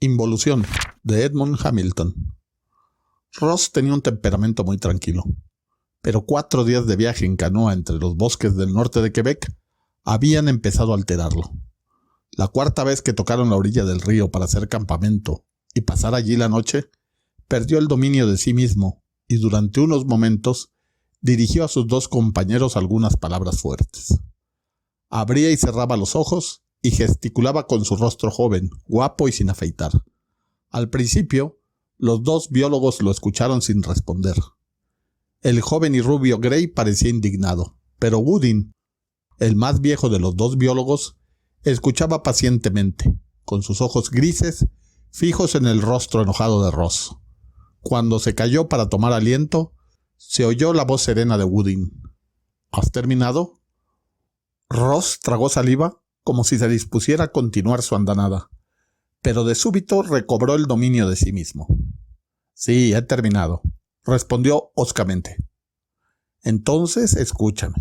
Involución, de Edmund Hamilton. Ross tenía un temperamento muy tranquilo, pero 4 días de viaje en canoa entre los bosques del norte de Quebec habían empezado a alterarlo. La 4ª vez que tocaron la orilla del río para hacer campamento y pasar allí la noche, perdió el dominio de sí mismo y durante unos momentos dirigió a sus 2 compañeros algunas palabras fuertes. Abría y cerraba los ojos y gesticulaba con su rostro joven, guapo y sin afeitar. Al principio, los 2 biólogos lo escucharon sin responder. El joven y rubio Gray parecía indignado, pero Woodin, el más viejo de los 2 biólogos, escuchaba pacientemente, con sus ojos grises fijos en el rostro enojado de Ross. Cuando se calló para tomar aliento, se oyó la voz serena de Woodin. ¿Has terminado? Ross tragó saliva como si se dispusiera a continuar su andanada, pero de súbito recobró el dominio de sí mismo. Sí, he terminado, respondió hoscamente. Entonces escúchame,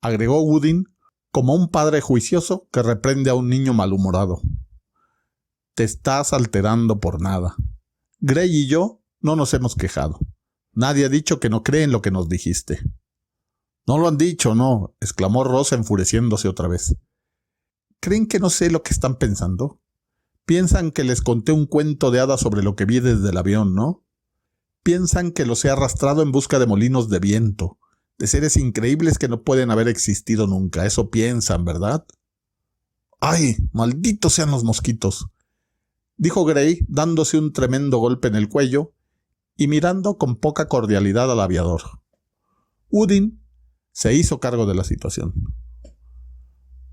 agregó Woodin como un padre juicioso que reprende a un niño malhumorado. Te estás alterando por nada. Gray y yo no nos hemos quejado. Nadie ha dicho que no cree en lo que nos dijiste. No lo han dicho, no, exclamó Ross enfureciéndose otra vez. ¿Creen que no sé lo que están pensando? Piensan que les conté un cuento de hadas sobre lo que vi desde el avión, ¿no? Piensan que los he arrastrado en busca de molinos de viento, de seres increíbles que no pueden haber existido nunca. Eso piensan, ¿verdad? ¡Ay, malditos sean los mosquitos!, dijo Gray, dándose un tremendo golpe en el cuello y mirando con poca cordialidad al aviador. Woodin se hizo cargo de la situación.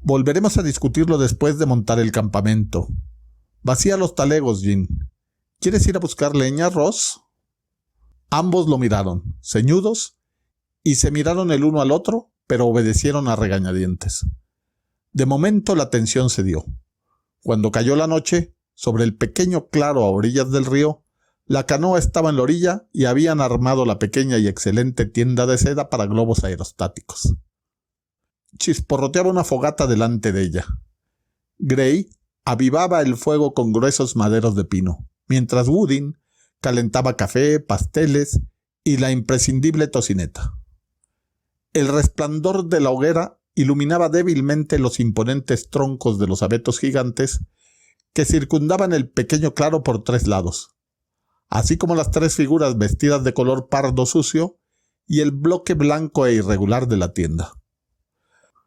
Volveremos a discutirlo después de montar el campamento. Vacía los talegos, Jim. ¿Quieres ir a buscar leña, Ross? Ambos lo miraron, ceñudos, y se miraron el uno al otro, pero obedecieron a regañadientes. De momento la tensión cedió. Cuando cayó la noche, sobre el pequeño claro a orillas del río, la canoa estaba en la orilla y habían armado la pequeña y excelente tienda de seda para globos aerostáticos. Chisporroteaba una fogata delante de ella. Gray avivaba el fuego con gruesos maderos de pino, mientras Woodin calentaba café, pasteles y la imprescindible tocineta. El resplandor de la hoguera iluminaba débilmente los imponentes troncos de los abetos gigantes que circundaban el pequeño claro por 3 lados, así como las 3 figuras vestidas de color pardo sucio y el bloque blanco e irregular de la tienda.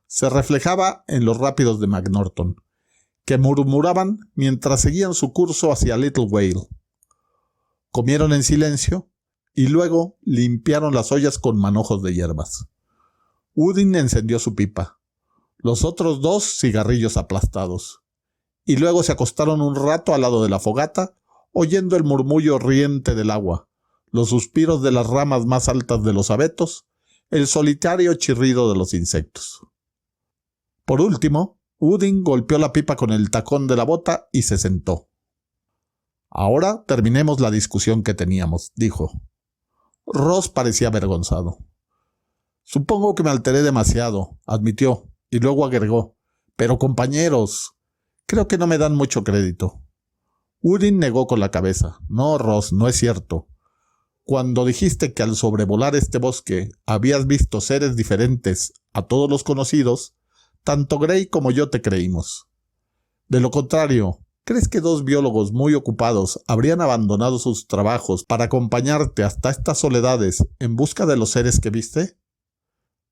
Se reflejaba en los rápidos de McNorton, que murmuraban mientras seguían su curso hacia Little Whale. Comieron en silencio y luego limpiaron las ollas con manojos de hierbas. Woodin encendió su pipa, los otros 2 cigarrillos aplastados, y luego se acostaron un rato al lado de la fogata, oyendo el murmullo riente del agua, los suspiros de las ramas más altas de los abetos, el solitario chirrido de los insectos. Por último, Woodin golpeó la pipa con el tacón de la bota y se sentó. Ahora terminemos la discusión que teníamos, dijo. Ross parecía avergonzado. Supongo que me alteré demasiado, admitió, y luego agregó. Pero compañeros, creo que no me dan mucho crédito. Woodin negó con la cabeza. No, Ross, no es cierto. Cuando dijiste que al sobrevolar este bosque habías visto seres diferentes a todos los conocidos, tanto Gray como yo te creímos. De lo contrario, ¿crees que 2 biólogos muy ocupados habrían abandonado sus trabajos para acompañarte hasta estas soledades en busca de los seres que viste?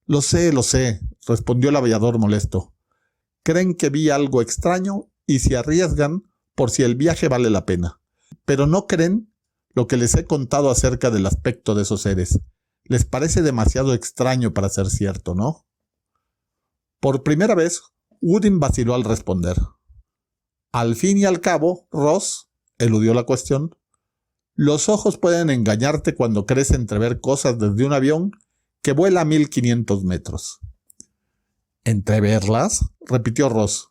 Lo sé, respondió el aviador molesto. Creen que vi algo extraño y se arriesgan por si el viaje vale la pena. Pero no creen lo que les he contado acerca del aspecto de esos seres. Les parece demasiado extraño para ser cierto, ¿no? Por primera vez, Woodin vaciló al responder. Al fin y al cabo, Ross, eludió la cuestión, los ojos pueden engañarte cuando crees entrever cosas desde un avión que vuela a 1500 metros. ¿Entreverlas?, repitió Ross.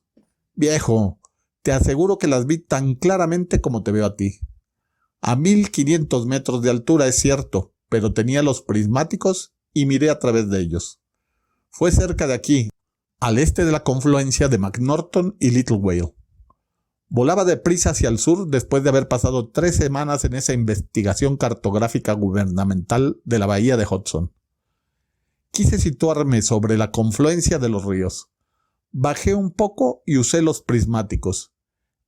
Viejo, te aseguro que las vi tan claramente como te veo a ti. A 1500 metros de altura es cierto, pero tenía los prismáticos y miré a través de ellos. Fue cerca de aquí, al este de la confluencia de McNorton y Little Whale. Volaba deprisa hacia el sur después de haber pasado 3 semanas en esa investigación cartográfica gubernamental de la bahía de Hudson. Quise situarme sobre la confluencia de los ríos. Bajé un poco y usé los prismáticos.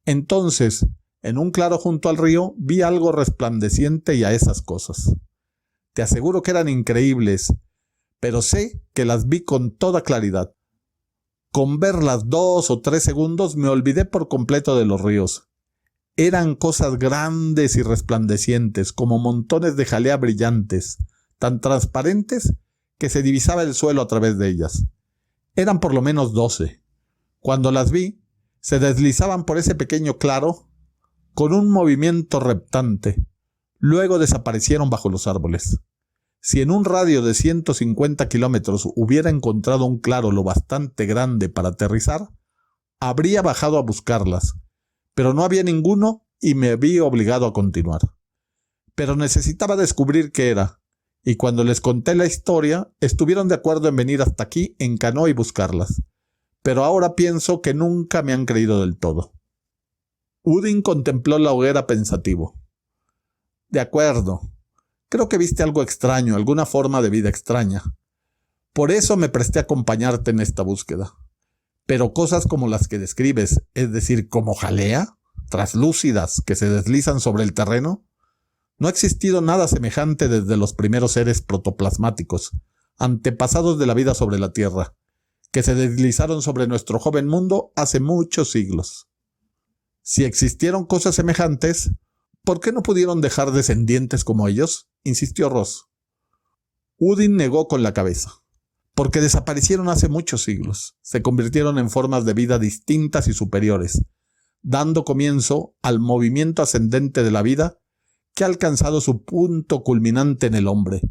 Entonces, en un claro junto al río, vi algo resplandeciente y a esas cosas. Te aseguro que eran increíbles, pero sé que las vi con toda claridad. Con verlas 2 o 3 segundos me olvidé por completo de los ríos. Eran cosas grandes y resplandecientes, como montones de jalea brillantes, tan transparentes que se divisaba el suelo a través de ellas. Eran por lo menos 12. Cuando las vi, se deslizaban por ese pequeño claro con un movimiento reptante. Luego desaparecieron bajo los árboles. Si en un radio de 150 kilómetros hubiera encontrado un claro lo bastante grande para aterrizar, habría bajado a buscarlas, pero no había ninguno y me vi obligado a continuar. Pero necesitaba descubrir qué era, y cuando les conté la historia, estuvieron de acuerdo en venir hasta aquí en canoa y buscarlas, pero ahora pienso que nunca me han creído del todo. Udin contempló la hoguera pensativo. De acuerdo. Creo que viste algo extraño, alguna forma de vida extraña. Por eso me presté a acompañarte en esta búsqueda. Pero cosas como las que describes, es decir, como jalea, traslúcidas, que se deslizan sobre el terreno, no ha existido nada semejante desde los primeros seres protoplasmáticos, antepasados de la vida sobre la Tierra, que se deslizaron sobre nuestro joven mundo hace muchos siglos. Si existieron cosas semejantes, ¿por qué no pudieron dejar descendientes como ellos?, insistió Ross. Udin negó con la cabeza. Porque desaparecieron hace muchos siglos. Se convirtieron en formas de vida distintas y superiores, dando comienzo al movimiento ascendente de la vida que ha alcanzado su punto culminante en el hombre.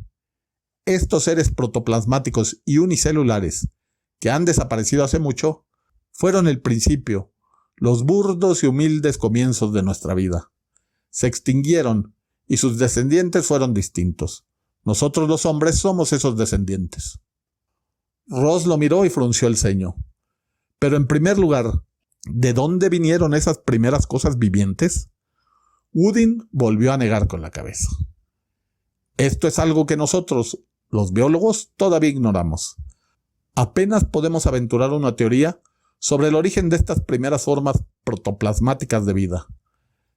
Estos seres protoplasmáticos y unicelulares, que han desaparecido hace mucho, fueron el principio, los burdos y humildes comienzos de nuestra vida. Se extinguieron y sus descendientes fueron distintos. Nosotros los hombres somos esos descendientes. Ross lo miró y frunció el ceño. Pero en primer lugar, ¿de dónde vinieron esas primeras cosas vivientes? Udin volvió a negar con la cabeza. Esto es algo que nosotros, los biólogos, todavía ignoramos. Apenas podemos aventurar una teoría sobre el origen de estas primeras formas protoplasmáticas de vida.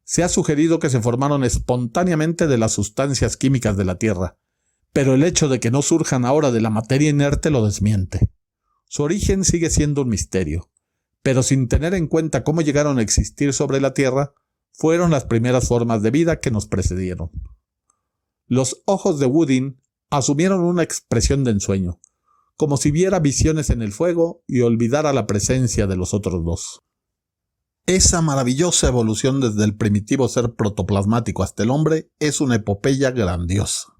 Se ha sugerido que se formaron espontáneamente de las sustancias químicas de la Tierra, pero el hecho de que no surjan ahora de la materia inerte lo desmiente. Su origen sigue siendo un misterio, pero sin tener en cuenta cómo llegaron a existir sobre la Tierra, fueron las primeras formas de vida que nos precedieron. Los ojos de Udin asumieron una expresión de ensueño, como si viera visiones en el fuego y olvidara la presencia de los otros dos. Esa maravillosa evolución desde el primitivo ser protoplasmático hasta el hombre es una epopeya grandiosa.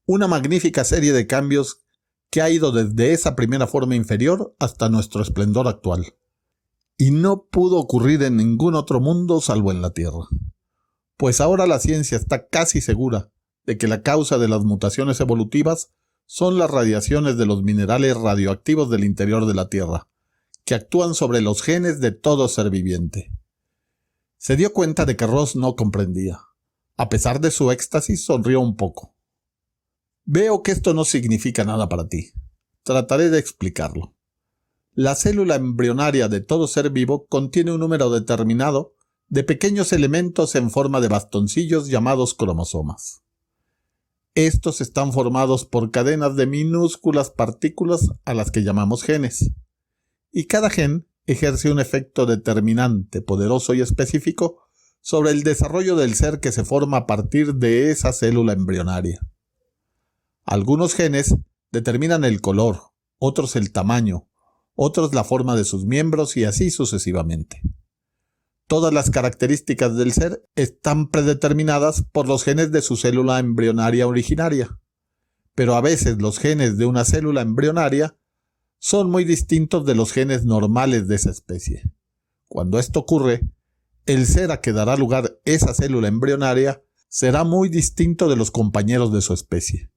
Una magnífica serie de cambios que ha ido desde esa primera forma inferior hasta nuestro esplendor actual. Y no pudo ocurrir en ningún otro mundo salvo en la Tierra. Pues ahora la ciencia está casi segura de que la causa de las mutaciones evolutivas son las radiaciones de los minerales radioactivos del interior de la Tierra, que actúan sobre los genes de todo ser viviente. Se dio cuenta de que Ross no comprendía. A pesar de su éxtasis, sonrió un poco. Veo que esto no significa nada para ti. Trataré de explicarlo. La célula embrionaria de todo ser vivo contiene un número determinado de pequeños elementos en forma de bastoncillos llamados cromosomas. Estos están formados por cadenas de minúsculas partículas a las que llamamos genes. Y cada gen ejerce un efecto determinante, poderoso y específico sobre el desarrollo del ser que se forma a partir de esa célula embrionaria. Algunos genes determinan el color, otros el tamaño, otros la forma de sus miembros y así sucesivamente. Todas las características del ser están predeterminadas por los genes de su célula embrionaria originaria, pero a veces los genes de una célula embrionaria son muy distintos de los genes normales de esa especie. Cuando esto ocurre, el ser a que dará lugar esa célula embrionaria será muy distinto de los compañeros de su especie.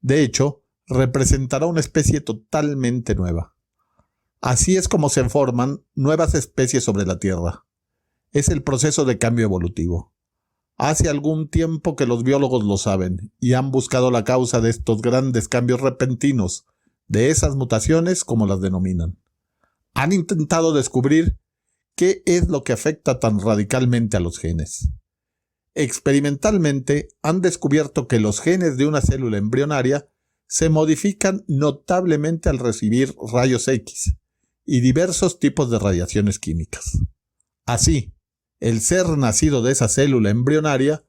De hecho, representará una especie totalmente nueva. Así es como se forman nuevas especies sobre la Tierra. es el proceso de cambio evolutivo. Hace algún tiempo que los biólogos lo saben y han buscado la causa de estos grandes cambios repentinos, de esas mutaciones como las denominan. Han intentado descubrir qué es lo que afecta tan radicalmente a los genes. Experimentalmente han descubierto que los genes de una célula embrionaria se modifican notablemente al recibir rayos X y diversos tipos de radiaciones químicas. Así, el ser nacido de esa célula embrionaria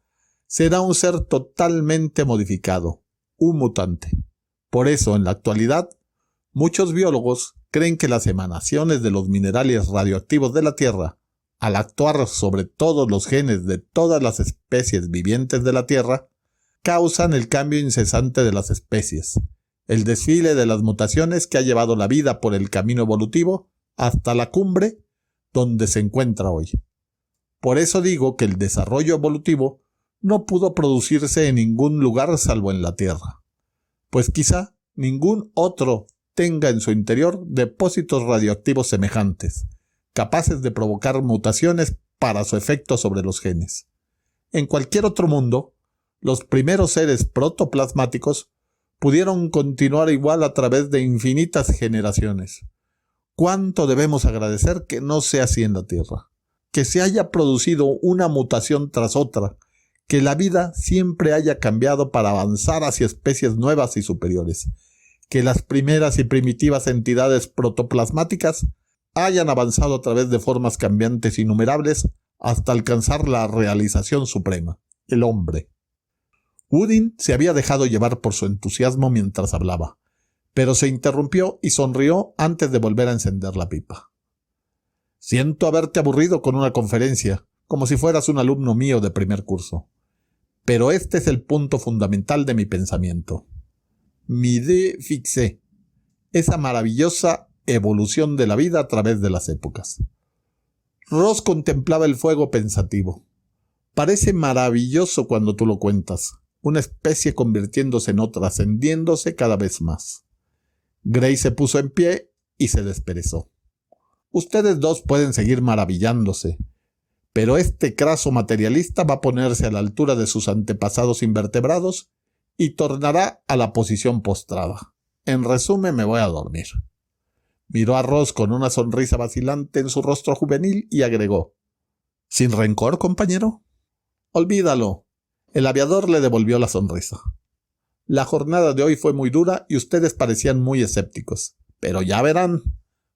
será un ser totalmente modificado, un mutante. Por eso, en la actualidad, muchos biólogos creen que las emanaciones de los minerales radioactivos de la Tierra, al actuar sobre todos los genes de todas las especies vivientes de la Tierra, causan el cambio incesante de las especies, el desfile de las mutaciones que ha llevado la vida por el camino evolutivo hasta la cumbre donde se encuentra hoy. Por eso digo que el desarrollo evolutivo no pudo producirse en ningún lugar salvo en la Tierra, pues quizá ningún otro tenga en su interior depósitos radioactivos semejantes, capaces de provocar mutaciones para su efecto sobre los genes. En cualquier otro mundo, los primeros seres protoplasmáticos pudieron continuar igual a través de infinitas generaciones. ¿Cuánto debemos agradecer que no sea así en la Tierra? Que se haya producido una mutación tras otra, que la vida siempre haya cambiado para avanzar hacia especies nuevas y superiores, que las primeras y primitivas entidades protoplasmáticas hayan avanzado a través de formas cambiantes innumerables hasta alcanzar la realización suprema, el hombre. Woodin se había dejado llevar por su entusiasmo mientras hablaba, pero se interrumpió y sonrió antes de volver a encender la pipa. Siento haberte aburrido con una conferencia, como si fueras un alumno mío de primer curso. Pero este es el punto fundamental de mi pensamiento. Mi idée fixée, esa maravillosa evolución de la vida a través de las épocas. Ross contemplaba el fuego pensativo. Parece maravilloso cuando tú lo cuentas, una especie convirtiéndose en otra, ascendiéndose cada vez más. Gray se puso en pie y se desperezó. Ustedes dos pueden seguir maravillándose, pero este craso materialista va a ponerse a la altura de sus antepasados invertebrados y tornará a la posición postrada. En resumen, me voy a dormir. Miró a Ross con una sonrisa vacilante en su rostro juvenil y agregó: ¿Sin rencor, compañero? Olvídalo. El aviador le devolvió la sonrisa. La jornada de hoy fue muy dura y ustedes parecían muy escépticos, pero ya verán.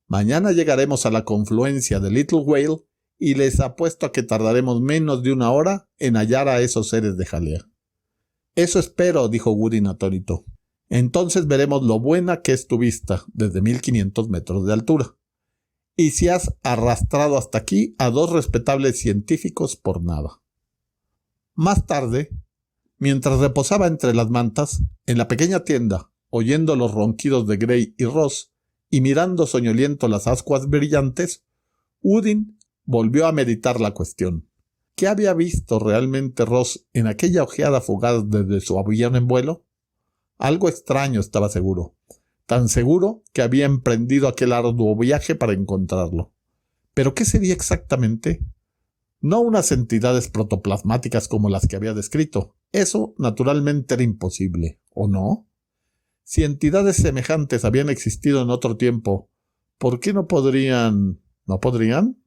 Mañana llegaremos a la confluencia de Little Whale y les apuesto a que tardaremos menos de 1 hora en hallar a esos seres de jalea. Eso espero, dijo Woodin atónito. Entonces veremos lo buena que es tu vista desde 1500 metros de altura. Y si has arrastrado hasta aquí a 2 respetables científicos por nada. Más tarde, mientras reposaba entre las mantas, en la pequeña tienda, oyendo los ronquidos de Gray y Ross, y mirando soñoliento las ascuas brillantes, Woodin volvió a meditar la cuestión. ¿Qué había visto realmente Ross en aquella ojeada fugaz desde su avión en vuelo? Algo extraño, estaba seguro. Tan seguro que había emprendido aquel arduo viaje para encontrarlo. ¿Pero qué sería exactamente? No unas entidades protoplasmáticas como las que había descrito. Eso, naturalmente, era imposible, ¿o no? Si entidades semejantes habían existido en otro tiempo, ¿por qué no podrían? ¿No podrían?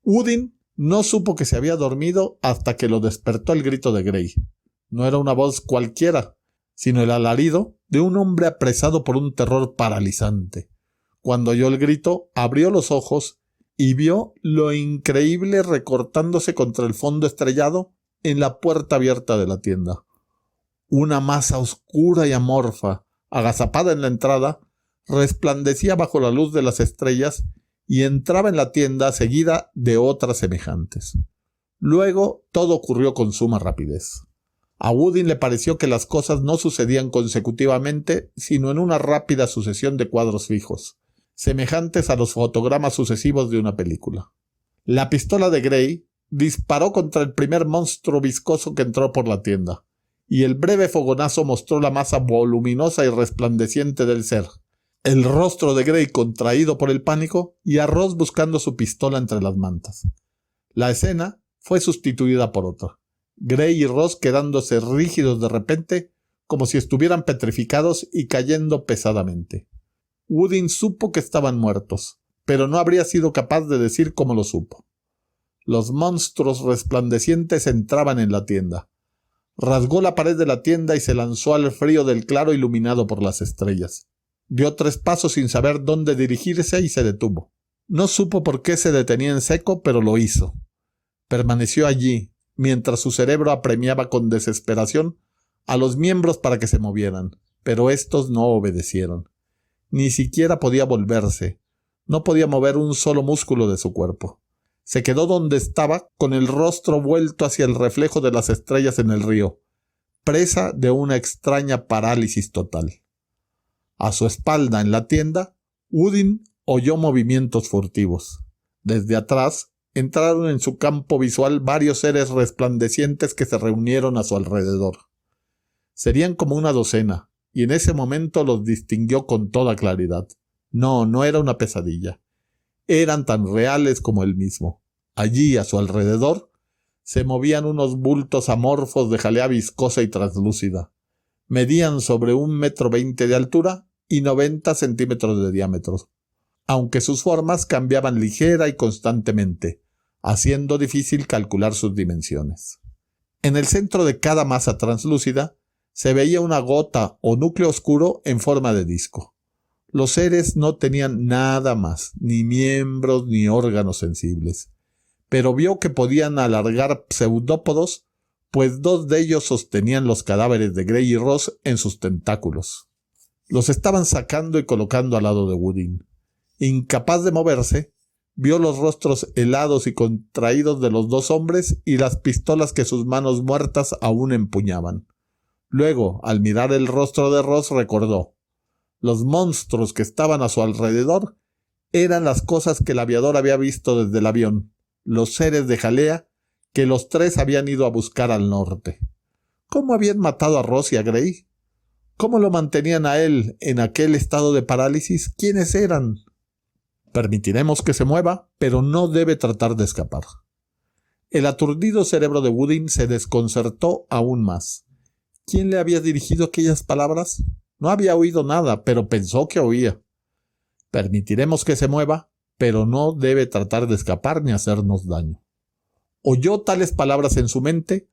Woodin no supo que se había dormido hasta que lo despertó el grito de Gray. No era una voz cualquiera, sino el alarido de un hombre apresado por un terror paralizante. Cuando oyó el grito, abrió los ojos y vio lo increíble recortándose contra el fondo estrellado en la puerta abierta de la tienda. Una masa oscura y amorfa, agazapada en la entrada, resplandecía bajo la luz de las estrellas y entraba en la tienda seguida de otras semejantes. Luego todo ocurrió con suma rapidez. A Woodin le pareció que las cosas no sucedían consecutivamente, sino en una rápida sucesión de cuadros fijos, semejantes a los fotogramas sucesivos de una película. La pistola de Gray disparó contra el primer monstruo viscoso que entró por la tienda, y el breve fogonazo mostró la masa voluminosa y resplandeciente del ser, el rostro de Gray contraído por el pánico y a Ross buscando su pistola entre las mantas. La escena fue sustituida por otra. Gray y Ross quedándose rígidos de repente, como si estuvieran petrificados y cayendo pesadamente. Woodin supo que estaban muertos, pero no habría sido capaz de decir cómo lo supo. Los monstruos resplandecientes entraban en la tienda. Rasgó la pared de la tienda y se lanzó al frío del claro iluminado por las estrellas. Dio 3 pasos sin saber dónde dirigirse y se detuvo. No supo por qué se detenía en seco, pero lo hizo. Permaneció allí, mientras su cerebro apremiaba con desesperación a los miembros para que se movieran, pero estos no obedecieron. Ni siquiera podía volverse. No podía mover un solo músculo de su cuerpo. Se quedó donde estaba, con el rostro vuelto hacia el reflejo de las estrellas en el río, presa de una extraña parálisis total. A su espalda, en la tienda, Woodin oyó movimientos furtivos. Desde atrás, entraron en su campo visual varios seres resplandecientes que se reunieron a su alrededor. Serían como una docena, y en ese momento los distinguió con toda claridad. No era una pesadilla. Eran tan reales como él mismo. Allí, a su alrededor, se movían unos bultos amorfos de jalea viscosa y translúcida. Medían sobre 1,20 m de altura y 90 centímetros de diámetro, aunque sus formas cambiaban ligera y constantemente, haciendo difícil calcular sus dimensiones. En el centro de cada masa translúcida se veía una gota o núcleo oscuro en forma de disco. Los seres no tenían nada más, ni miembros ni órganos sensibles, pero vio que podían alargar pseudópodos, pues 2 de ellos sostenían los cadáveres de Gray y Ross en sus tentáculos. Los estaban sacando y colocando al lado de Woodin. Incapaz de moverse, vio los rostros helados y contraídos de los 2 hombres y las pistolas que sus manos muertas aún empuñaban. Luego, al mirar el rostro de Ross, recordó. Los monstruos que estaban a su alrededor eran las cosas que el aviador había visto desde el avión, los seres de jalea que los 3 habían ido a buscar al norte. ¿Cómo habían matado a Ross y a Gray? ¿Cómo lo mantenían a él en aquel estado de parálisis? ¿Quiénes eran? Permitiremos que se mueva, pero no debe tratar de escapar. El aturdido cerebro de Woodin se desconcertó aún más. ¿Quién le había dirigido aquellas palabras? No había oído nada, pero pensó que oía. Permitiremos que se mueva, pero no debe tratar de escapar ni hacernos daño. Oyó tales palabras en su mente,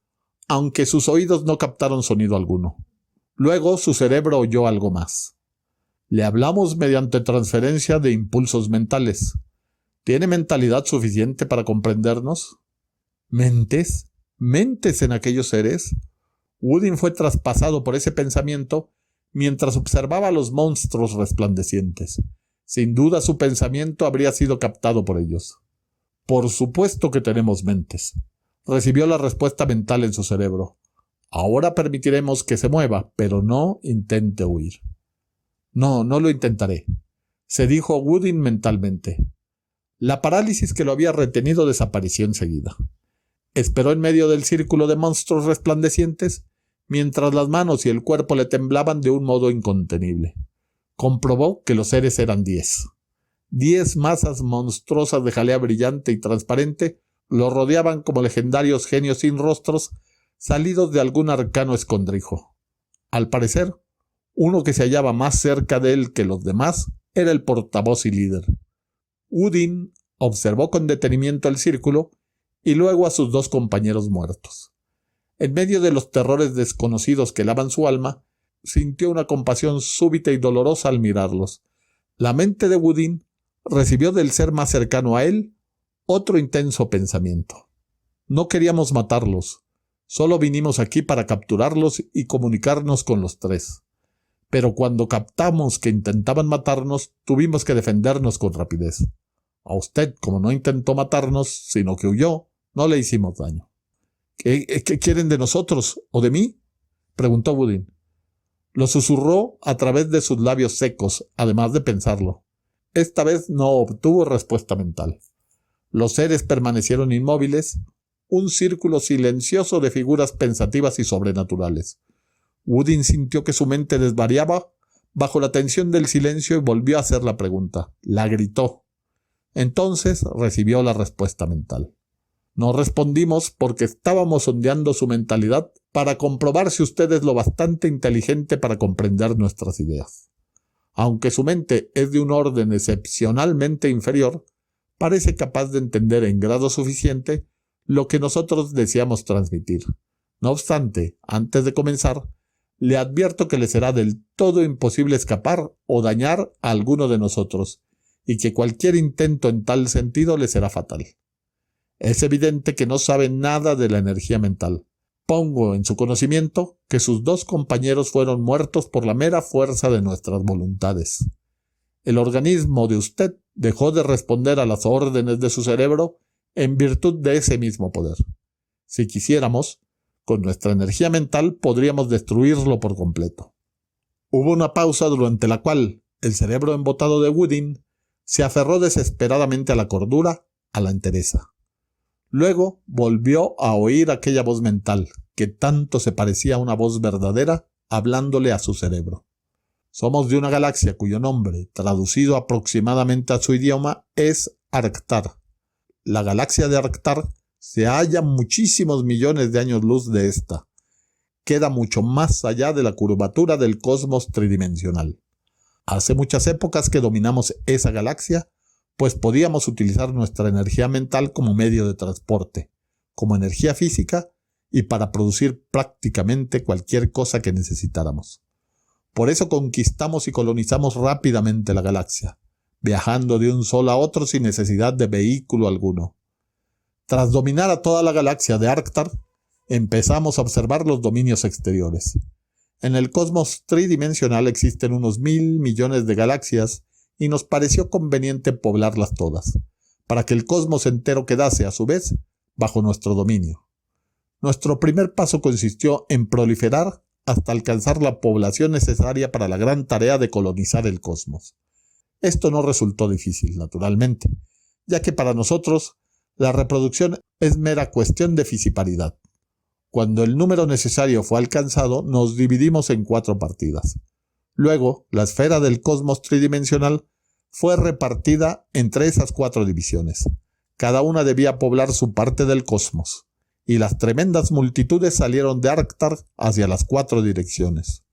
aunque sus oídos no captaron sonido alguno. Luego su cerebro oyó algo más. Le hablamos mediante transferencia de impulsos mentales. ¿Tiene mentalidad suficiente para comprendernos? ¿Mentes? ¿Mentes en aquellos seres? Woodin fue traspasado por ese pensamiento mientras observaba a los monstruos resplandecientes. Sin duda su pensamiento habría sido captado por ellos. Por supuesto que tenemos mentes. Recibió la respuesta mental en su cerebro. Ahora permitiremos que se mueva, pero no intente huir. No lo intentaré, se dijo Woodin mentalmente. La parálisis que lo había retenido desapareció enseguida. Esperó en medio del círculo de monstruos resplandecientes, mientras las manos y el cuerpo le temblaban de un modo incontenible. Comprobó que los seres eran 10. 10 masas monstruosas de jalea brillante y transparente lo rodeaban como legendarios genios sin rostros, salidos de algún arcano escondrijo. Al parecer, uno que se hallaba más cerca de él que los demás era el portavoz y líder. Woodin observó con detenimiento el círculo y luego a sus 2 compañeros muertos. En medio de los terrores desconocidos que helaban su alma, sintió una compasión súbita y dolorosa al mirarlos. La mente de Woodin recibió del ser más cercano a él otro intenso pensamiento. No queríamos matarlos, solo vinimos aquí para capturarlos y comunicarnos con los 3. Pero cuando captamos que intentaban matarnos, tuvimos que defendernos con rapidez. A usted, como no intentó matarnos, sino que huyó, no le hicimos daño. ¿Qué quieren de nosotros o de mí?, preguntó Woodin. Lo susurró a través de sus labios secos, además de pensarlo. Esta vez no obtuvo respuesta mental. Los seres permanecieron inmóviles, un círculo silencioso de figuras pensativas y sobrenaturales. Woodin sintió que su mente desvariaba bajo la tensión del silencio y volvió a hacer la pregunta. La gritó. Entonces recibió la respuesta mental. No respondimos porque estábamos sondeando su mentalidad para comprobar si usted es lo bastante inteligente para comprender nuestras ideas. Aunque su mente es de un orden excepcionalmente inferior, parece capaz de entender en grado suficiente lo que nosotros deseamos transmitir. No obstante, antes de comenzar, le advierto que le será del todo imposible escapar o dañar a alguno de nosotros, y que cualquier intento en tal sentido le será fatal. Es evidente que no sabe nada de la energía mental. Pongo en su conocimiento que sus 2 compañeros fueron muertos por la mera fuerza de nuestras voluntades. El organismo de usted dejó de responder a las órdenes de su cerebro en virtud de ese mismo poder. Si quisiéramos, con nuestra energía mental podríamos destruirlo por completo. Hubo una pausa durante la cual el cerebro embotado de Woodin se aferró desesperadamente a la cordura, a la entereza. Luego volvió a oír aquella voz mental, que tanto se parecía a una voz verdadera, hablándole a su cerebro. Somos de una galaxia cuyo nombre, traducido aproximadamente a su idioma, es Arctar. La galaxia de Arctar se halla muchísimos millones de años luz de esta. Queda mucho más allá de la curvatura del cosmos tridimensional. Hace muchas épocas que dominamos esa galaxia, pues podíamos utilizar nuestra energía mental como medio de transporte, como energía física y para producir prácticamente cualquier cosa que necesitáramos. Por eso conquistamos y colonizamos rápidamente la galaxia, viajando de un sol a otro sin necesidad de vehículo alguno. Tras dominar a toda la galaxia de Arctar, empezamos a observar los dominios exteriores. En el cosmos tridimensional existen unos 1.000 millones de galaxias y nos pareció conveniente poblarlas todas, para que el cosmos entero quedase, a su vez, bajo nuestro dominio. Nuestro primer paso consistió en proliferar hasta alcanzar la población necesaria para la gran tarea de colonizar el cosmos. Esto no resultó difícil, naturalmente, ya que para nosotros la reproducción es mera cuestión de fisiparidad. Cuando el número necesario fue alcanzado, nos dividimos en 4 partidas. Luego, la esfera del cosmos tridimensional fue repartida entre esas 4 divisiones. Cada una debía poblar su parte del cosmos, y las tremendas multitudes salieron de Arctar hacia las 4 direcciones.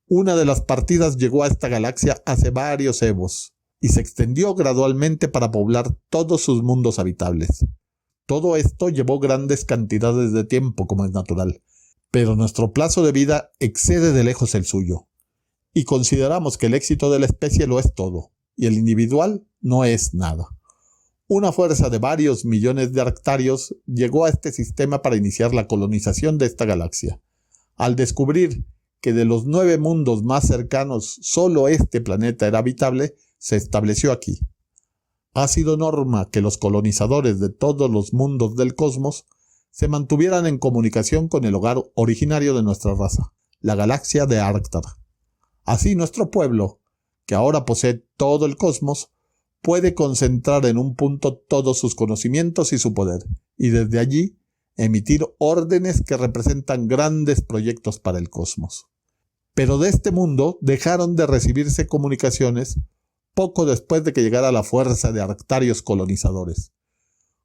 Una de las partidas llegó a esta galaxia hace varios evos, y se extendió gradualmente para poblar todos sus mundos habitables. Todo esto llevó grandes cantidades de tiempo, como es natural, pero nuestro plazo de vida excede de lejos el suyo, y consideramos que el éxito de la especie lo es todo, y el individual no es nada. Una fuerza de varios millones de arctarios llegó a este sistema para iniciar la colonización de esta galaxia. Al descubrir que de los 9 mundos más cercanos solo este planeta era habitable, se estableció aquí. Ha sido norma que los colonizadores de todos los mundos del cosmos se mantuvieran en comunicación con el hogar originario de nuestra raza, la galaxia de Arctar. Así nuestro pueblo, que ahora posee todo el cosmos, puede concentrar en un punto todos sus conocimientos y su poder, y desde allí emitir órdenes que representan grandes proyectos para el cosmos. Pero de este mundo dejaron de recibirse comunicaciones poco después de que llegara la fuerza de arctarios colonizadores.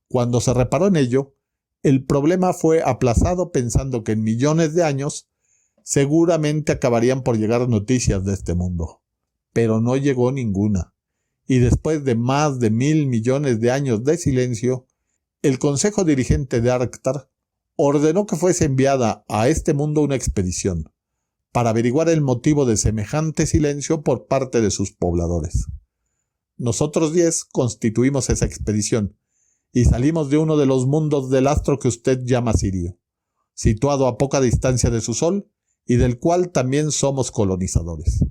Cuando se reparó en ello, el problema fue aplazado pensando que en millones de años seguramente acabarían por llegar noticias de este mundo. Pero no llegó ninguna, y después de más de 1.000 millones de años de silencio, el Consejo Dirigente de Arctar ordenó que fuese enviada a este mundo una expedición para averiguar el motivo de semejante silencio por parte de sus pobladores. Nosotros 10 constituimos esa expedición y salimos de uno de los mundos del astro que usted llama Sirio, situado a poca distancia de su sol y del cual también somos colonizadores.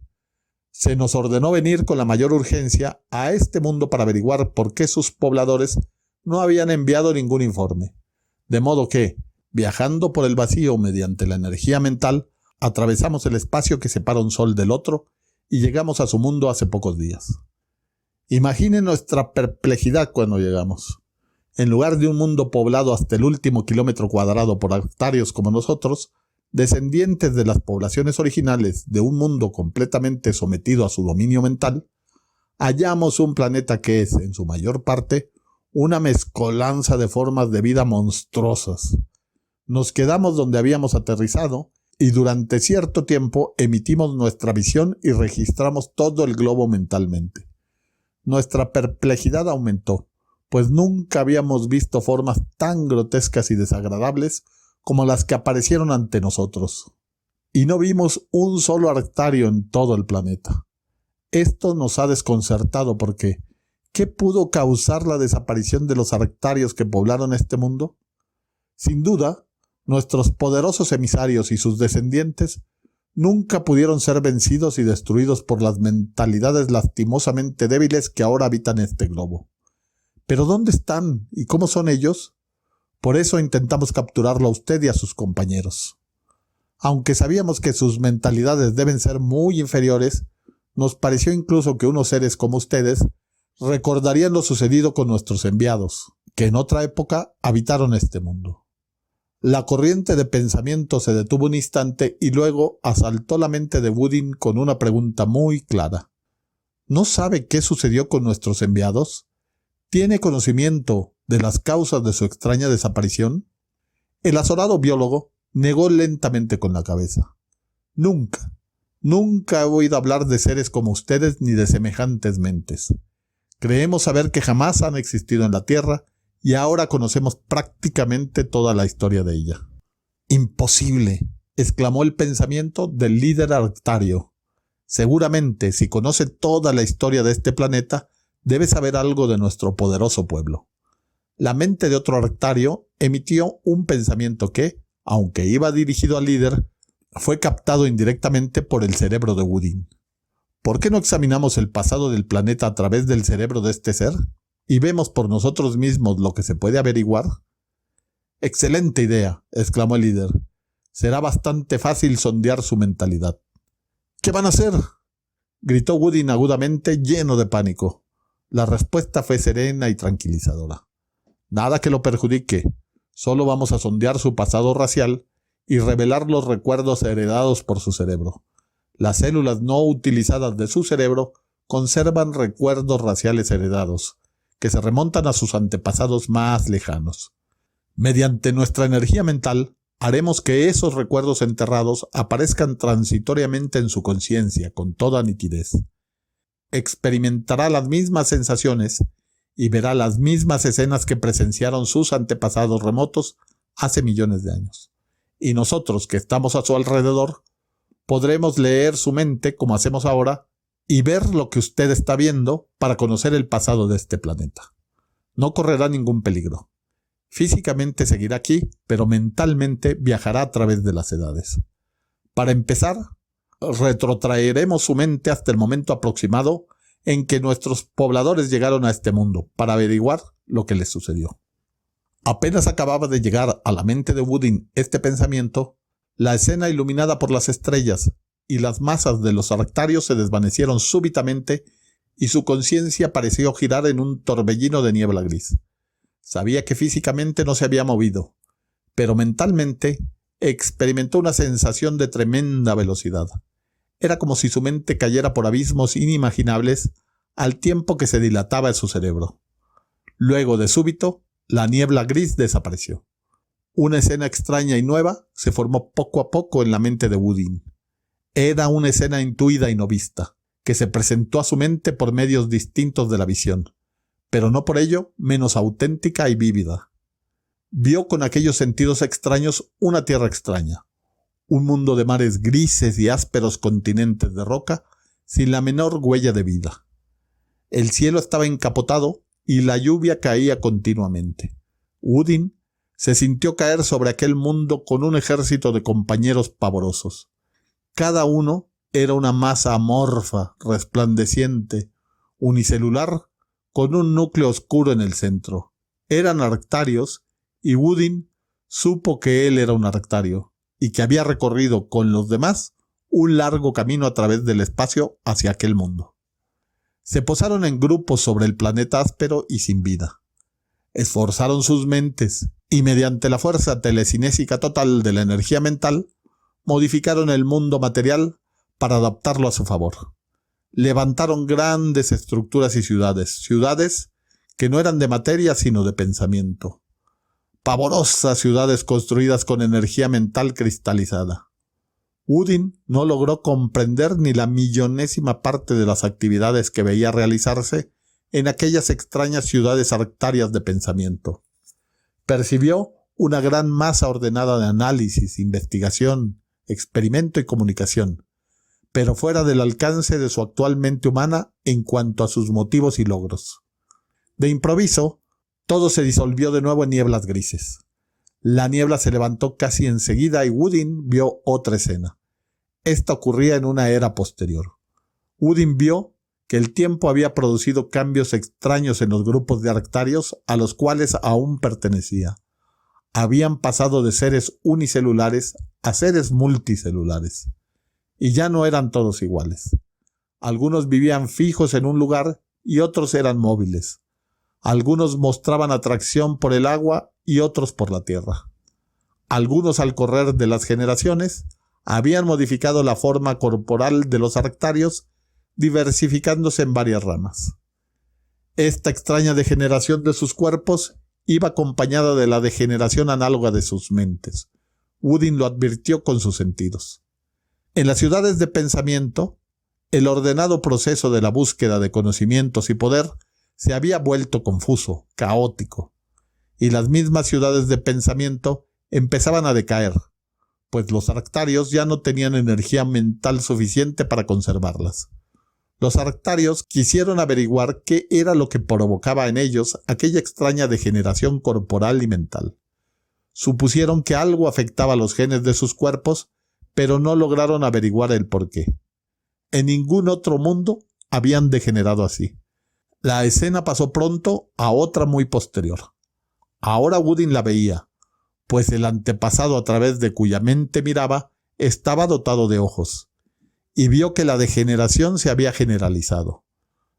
Se nos ordenó venir con la mayor urgencia a este mundo para averiguar por qué sus pobladores no habían enviado ningún informe, de modo que, viajando por el vacío mediante la energía mental, atravesamos el espacio que separa un sol del otro y llegamos a su mundo hace pocos días. Imagine nuestra perplejidad cuando llegamos. En lugar de un mundo poblado hasta el último kilómetro cuadrado por arctarios como nosotros, descendientes de las poblaciones originales de un mundo completamente sometido a su dominio mental, hallamos un planeta que es, en su mayor parte, una mezcolanza de formas de vida monstruosas. Nos quedamos donde habíamos aterrizado y durante cierto tiempo emitimos nuestra visión y registramos todo el globo mentalmente. Nuestra perplejidad aumentó, pues nunca habíamos visto formas tan grotescas y desagradables como las que aparecieron ante nosotros. Y no vimos un solo arctario en todo el planeta. Esto nos ha desconcertado porque ¿qué pudo causar la desaparición de los arctarios que poblaron este mundo? Sin duda, nuestros poderosos emisarios y sus descendientes nunca pudieron ser vencidos y destruidos por las mentalidades lastimosamente débiles que ahora habitan este globo. ¿Pero dónde están y cómo son ellos? Por eso intentamos capturarlo a usted y a sus compañeros. Aunque sabíamos que sus mentalidades deben ser muy inferiores, nos pareció incluso que unos seres como ustedes recordarían lo sucedido con nuestros enviados, que en otra época habitaron este mundo. La corriente de pensamiento se detuvo un instante y luego asaltó la mente de Woodin con una pregunta muy clara. ¿No sabe qué sucedió con nuestros enviados? ¿Tiene conocimiento de las causas de su extraña desaparición? El azorado biólogo negó lentamente con la cabeza. Nunca he oído hablar de seres como ustedes ni de semejantes mentes. Creemos saber que jamás han existido en la Tierra y ahora conocemos prácticamente toda la historia de ella. «Imposible», exclamó el pensamiento del líder arctario. «Seguramente, si conoce toda la historia de este planeta, debe saber algo de nuestro poderoso pueblo». La mente de otro arctario emitió un pensamiento que, aunque iba dirigido al líder, fue captado indirectamente por el cerebro de Woodin. ¿Por qué no examinamos el pasado del planeta a través del cerebro de este ser? ¿Y vemos por nosotros mismos lo que se puede averiguar? «Excelente idea», exclamó el líder. «Será bastante fácil sondear su mentalidad». «¿Qué van a hacer?», gritó Woodin agudamente, lleno de pánico. La respuesta fue serena y tranquilizadora. «Nada que lo perjudique. Solo vamos a sondear su pasado racial y revelar los recuerdos heredados por su cerebro. Las células no utilizadas de su cerebro conservan recuerdos raciales heredados, que se remontan a sus antepasados más lejanos. Mediante nuestra energía mental, haremos que esos recuerdos enterrados aparezcan transitoriamente en su conciencia con toda nitidez. Experimentará las mismas sensaciones y verá las mismas escenas que presenciaron sus antepasados remotos hace millones de años. Y nosotros, que estamos a su alrededor, podremos leer su mente como hacemos ahora y ver lo que usted está viendo para conocer el pasado de este planeta. No correrá ningún peligro. Físicamente seguirá aquí, pero mentalmente viajará a través de las edades. Para empezar, retrotraeremos su mente hasta el momento aproximado en que nuestros pobladores llegaron a este mundo para averiguar lo que les sucedió. Apenas acababa de llegar a la mente de Woodin este pensamiento, la escena iluminada por las estrellas y las masas de los arctarios se desvanecieron súbitamente y su conciencia pareció girar en un torbellino de niebla gris. Sabía que físicamente no se había movido, pero mentalmente experimentó una sensación de tremenda velocidad. Era como si su mente cayera por abismos inimaginables al tiempo que se dilataba en su cerebro. Luego, de súbito, la niebla gris desapareció. Una escena extraña y nueva se formó poco a poco en la mente de Woodin. Era una escena intuida y no vista, que se presentó a su mente por medios distintos de la visión, pero no por ello menos auténtica y vívida. Vio con aquellos sentidos extraños una tierra extraña, un mundo de mares grises y ásperos continentes de roca sin la menor huella de vida. El cielo estaba encapotado y la lluvia caía continuamente. Woodin se sintió caer sobre aquel mundo con un ejército de compañeros pavorosos. Cada uno era una masa amorfa, resplandeciente, unicelular, con un núcleo oscuro en el centro. Eran arctarios y Woodin supo que él era un arctario y que había recorrido con los demás un largo camino a través del espacio hacia aquel mundo. Se posaron en grupos sobre el planeta áspero y sin vida. Esforzaron sus mentes y mediante la fuerza telecinésica total de la energía mental, modificaron el mundo material para adaptarlo a su favor. Levantaron grandes estructuras y ciudades que no eran de materia sino de pensamiento. Pavorosas ciudades construidas con energía mental cristalizada. Woodin no logró comprender ni la millonésima parte de las actividades que veía realizarse en aquellas extrañas ciudades arctarias de pensamiento. Percibió una gran masa ordenada de análisis, investigación, experimento y comunicación, pero fuera del alcance de su actual mente humana en cuanto a sus motivos y logros. De improviso, todo se disolvió de nuevo en nieblas grises. La niebla se levantó casi enseguida y Woodin vio otra escena. Esta ocurría en una era posterior. Woodin vio que el tiempo había producido cambios extraños en los grupos de arctarios a los cuales aún pertenecía. Habían pasado de seres unicelulares a seres multicelulares. Y ya no eran todos iguales. Algunos vivían fijos en un lugar y otros eran móviles. Algunos mostraban atracción por el agua y otros por la tierra. Algunos, al correr de las generaciones, habían modificado la forma corporal de los arctarios, diversificándose en varias ramas. Esta extraña degeneración de sus cuerpos iba acompañada de la degeneración análoga de sus mentes. Woodin lo advirtió con sus sentidos. En las ciudades de pensamiento, el ordenado proceso de la búsqueda de conocimientos y poder se había vuelto confuso, caótico, y las mismas ciudades de pensamiento empezaban a decaer, pues los arctarios ya no tenían energía mental suficiente para conservarlas. Los arctarios quisieron averiguar qué era lo que provocaba en ellos aquella extraña degeneración corporal y mental. Supusieron que algo afectaba los genes de sus cuerpos, pero no lograron averiguar el porqué. En ningún otro mundo habían degenerado así. La escena pasó pronto a otra muy posterior. Ahora Woodin la veía, pues el antepasado a través de cuya mente miraba estaba dotado de ojos, y vio que la degeneración se había generalizado.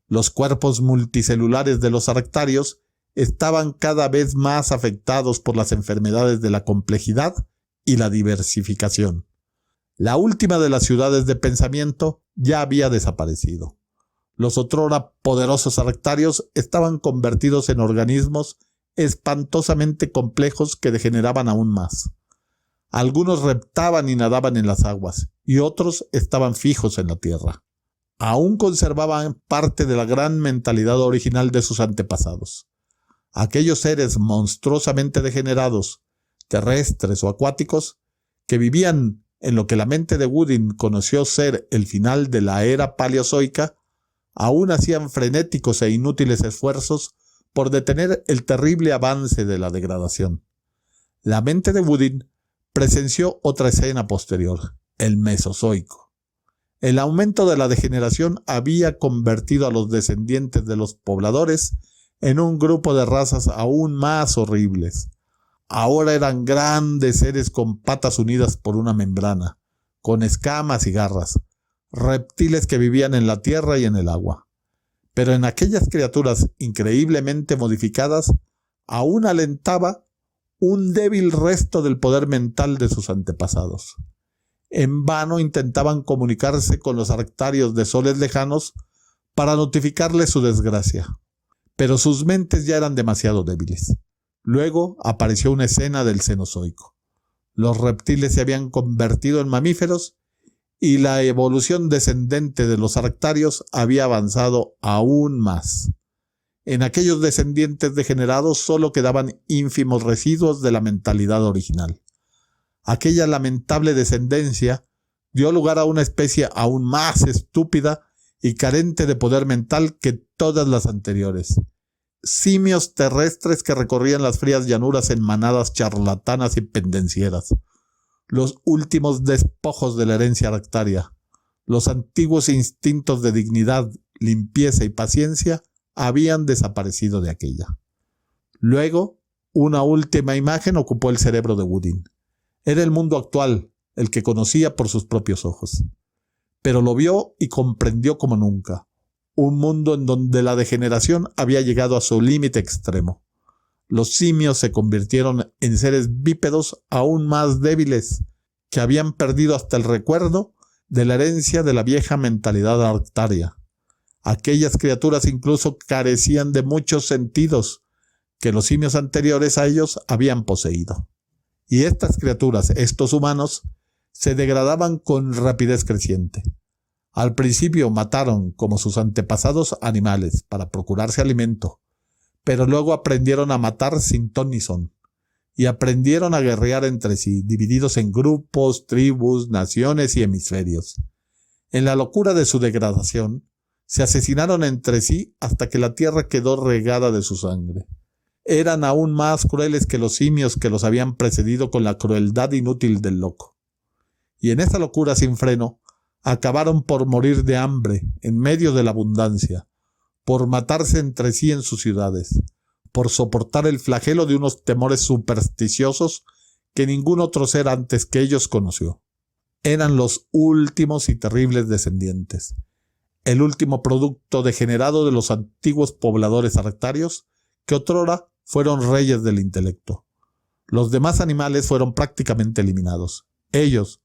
Los cuerpos multicelulares de los arctarios estaban cada vez más afectados por las enfermedades de la complejidad y la diversificación. La última de las ciudades de pensamiento ya había desaparecido. Los otrora poderosos arctarios estaban convertidos en organismos espantosamente complejos que degeneraban aún más. Algunos reptaban y nadaban en las aguas, y otros estaban fijos en la tierra. Aún conservaban parte de la gran mentalidad original de sus antepasados. Aquellos seres monstruosamente degenerados, terrestres o acuáticos, que vivían en lo que la mente de Woodin conoció ser el final de la era paleozoica, aún hacían frenéticos e inútiles esfuerzos por detener el terrible avance de la degradación. La mente de Woodin presenció otra escena posterior, el Mesozoico. El aumento de la degeneración había convertido a los descendientes de los pobladores en un grupo de razas aún más horribles. Ahora eran grandes seres con patas unidas por una membrana, con escamas y garras, reptiles que vivían en la tierra y en el agua. Pero en aquellas criaturas increíblemente modificadas aún alentaba un débil resto del poder mental de sus antepasados. En vano intentaban comunicarse con los arctarios de soles lejanos para notificarles su desgracia, pero sus mentes ya eran demasiado débiles. Luego apareció una escena del Cenozoico. Los reptiles se habían convertido en mamíferos y la evolución descendente de los arctarios había avanzado aún más. En aquellos descendientes degenerados solo quedaban ínfimos residuos de la mentalidad original. Aquella lamentable descendencia dio lugar a una especie aún más estúpida y carente de poder mental que todas las anteriores. Simios terrestres que recorrían las frías llanuras en manadas charlatanas y pendencieras. Los últimos despojos de la herencia arctaria, los antiguos instintos de dignidad, limpieza y paciencia habían desaparecido de aquella. Luego, una última imagen ocupó el cerebro de Woodin. Era el mundo actual, el que conocía por sus propios ojos. Pero lo vio y comprendió como nunca. Un mundo en donde la degeneración había llegado a su límite extremo. Los simios se convirtieron en seres bípedos aún más débiles, que habían perdido hasta el recuerdo de la herencia de la vieja mentalidad arctaria. Aquellas criaturas incluso carecían de muchos sentidos que los simios anteriores a ellos habían poseído. Y estas criaturas, estos humanos, se degradaban con rapidez creciente. Al principio mataron, como sus antepasados, animales para procurarse alimento, pero luego aprendieron a matar sin ton ni son, y aprendieron a guerrear entre sí, divididos en grupos, tribus, naciones y hemisferios. En la locura de su degradación, se asesinaron entre sí hasta que la tierra quedó regada de su sangre. Eran aún más crueles que los simios que los habían precedido con la crueldad inútil del loco. Y en esa locura sin freno, acabaron por morir de hambre en medio de la abundancia, por matarse entre sí en sus ciudades, por soportar el flagelo de unos temores supersticiosos que ningún otro ser antes que ellos conoció. Eran los últimos y terribles descendientes, el último producto degenerado de los antiguos pobladores arctarios que otrora fueron reyes del intelecto. Los demás animales fueron prácticamente eliminados. Ellos,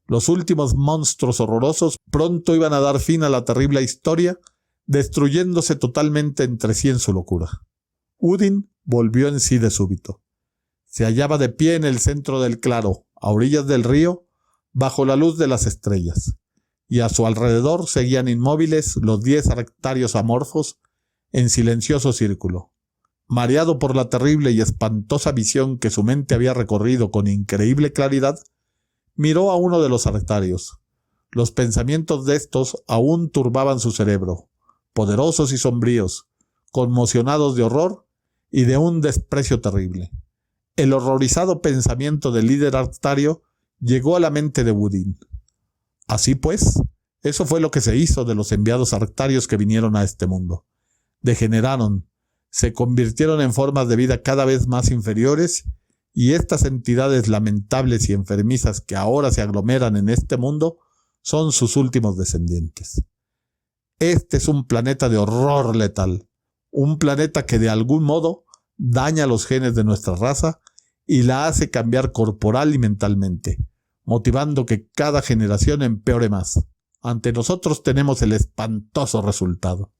los últimos monstruos horrorosos, pronto iban a dar fin a la terrible historia, destruyéndose totalmente entre sí en su locura. Udin volvió en sí de súbito. Se hallaba de pie en el centro del claro, a orillas del río, bajo la luz de las estrellas, y a su alrededor seguían inmóviles los 10 arctarios amorfos en silencioso círculo. Mareado por la terrible y espantosa visión que su mente había recorrido con increíble claridad, miró a uno de los arctarios. Los pensamientos de estos aún turbaban su cerebro, poderosos y sombríos, conmocionados de horror y de un desprecio terrible. El horrorizado pensamiento del líder arctario llegó a la mente de Udin. Así pues, eso fue lo que se hizo de los enviados arctarios que vinieron a este mundo. Degeneraron, se convirtieron en formas de vida cada vez más inferiores, y estas entidades lamentables y enfermizas que ahora se aglomeran en este mundo son sus últimos descendientes. Este es un planeta de horror letal, un planeta que de algún modo daña los genes de nuestra raza y la hace cambiar corporal y mentalmente, motivando que cada generación empeore más. Ante nosotros tenemos el espantoso resultado.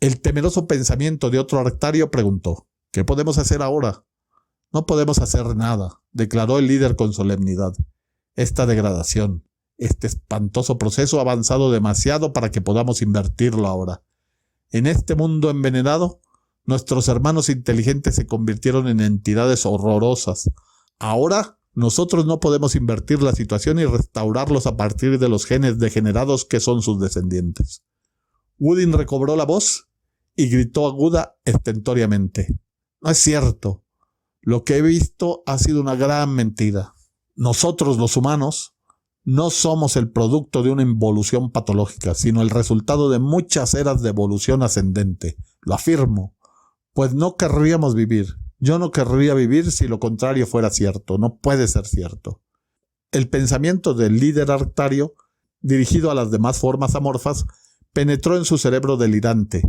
El temeroso pensamiento de otro arctario preguntó: ¿qué podemos hacer ahora? No podemos hacer nada, declaró el líder con solemnidad. Esta degradación, este espantoso proceso ha avanzado demasiado para que podamos invertirlo ahora. En este mundo envenenado, nuestros hermanos inteligentes se convirtieron en entidades horrorosas. Ahora, nosotros no podemos invertir la situación y restaurarlos a partir de los genes degenerados que son sus descendientes. Udin recobró la voz y gritó aguda estentóreamente: «No es cierto. Lo que he visto ha sido una gran mentira. Nosotros, los humanos, no somos el producto de una involución patológica, sino el resultado de muchas eras de evolución ascendente. Lo afirmo, pues no querríamos vivir. Yo no querría vivir si lo contrario fuera cierto. No puede ser cierto». El pensamiento del líder arctario, dirigido a las demás formas amorfas, penetró en su cerebro delirante.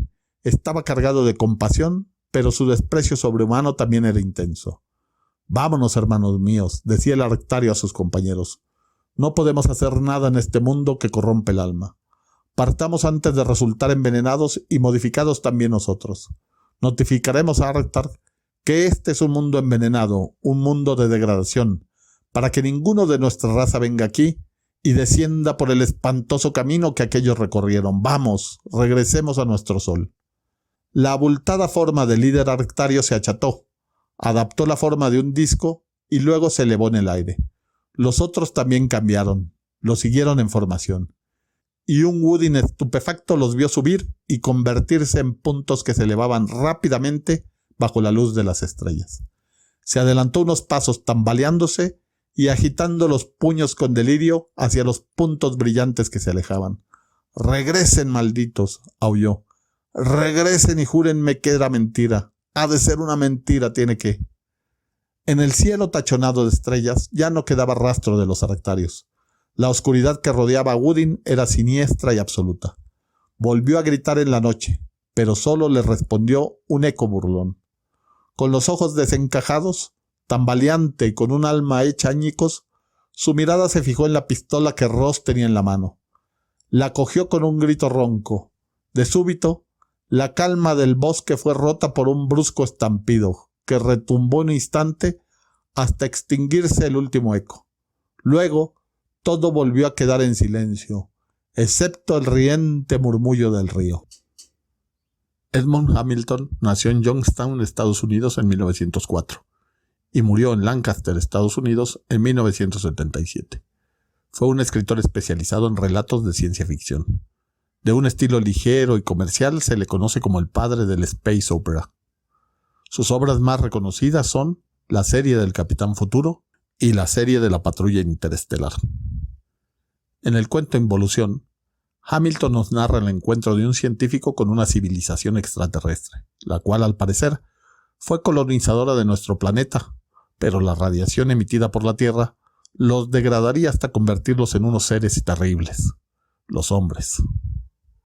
Estaba cargado de compasión, pero su desprecio sobrehumano también era intenso. «Vámonos, hermanos míos», decía el arctario a sus compañeros. «No podemos hacer nada en este mundo que corrompe el alma. Partamos antes de resultar envenenados y modificados también nosotros. Notificaremos a Arctar que este es un mundo envenenado, un mundo de degradación, para que ninguno de nuestra raza venga aquí y descienda por el espantoso camino que aquellos recorrieron. Vamos, regresemos a nuestro sol». La abultada forma del líder arctario se acható, adaptó la forma de un disco y luego se elevó en el aire. Los otros también cambiaron, lo siguieron en formación. Y un Udin estupefacto los vio subir y convertirse en puntos que se elevaban rápidamente bajo la luz de las estrellas. Se adelantó unos pasos tambaleándose y agitando los puños con delirio hacia los puntos brillantes que se alejaban. «Regresen, malditos», aulló. «Regresen y júrenme que era mentira. Ha de ser una mentira, tiene que». En el cielo tachonado de estrellas ya no quedaba rastro de los arctarios. La oscuridad que rodeaba a Udin era siniestra y absoluta. Volvió a gritar en la noche, pero solo le respondió un eco burlón. Con los ojos desencajados, tambaleante y con un alma hecha añicos, su mirada se fijó en la pistola que Ross tenía en la mano. La cogió con un grito ronco, De súbito, la calma del bosque fue rota por un brusco estampido que retumbó un instante hasta extinguirse el último eco. Luego, todo volvió a quedar en silencio, excepto el riente murmullo del río. Edmond Hamilton nació en Youngstown, Estados Unidos, en 1904 y murió en Lancaster, Estados Unidos, en 1977. Fue un escritor especializado en relatos de ciencia ficción. De un estilo ligero y comercial, se le conoce como el padre del space opera. Sus obras más reconocidas son la serie del Capitán Futuro y la serie de la Patrulla Interestelar. En el cuento Involución, Hamilton nos narra el encuentro de un científico con una civilización extraterrestre, la cual, al parecer, fue colonizadora de nuestro planeta, pero la radiación emitida por la Tierra los degradaría hasta convertirlos en unos seres terribles, los hombres.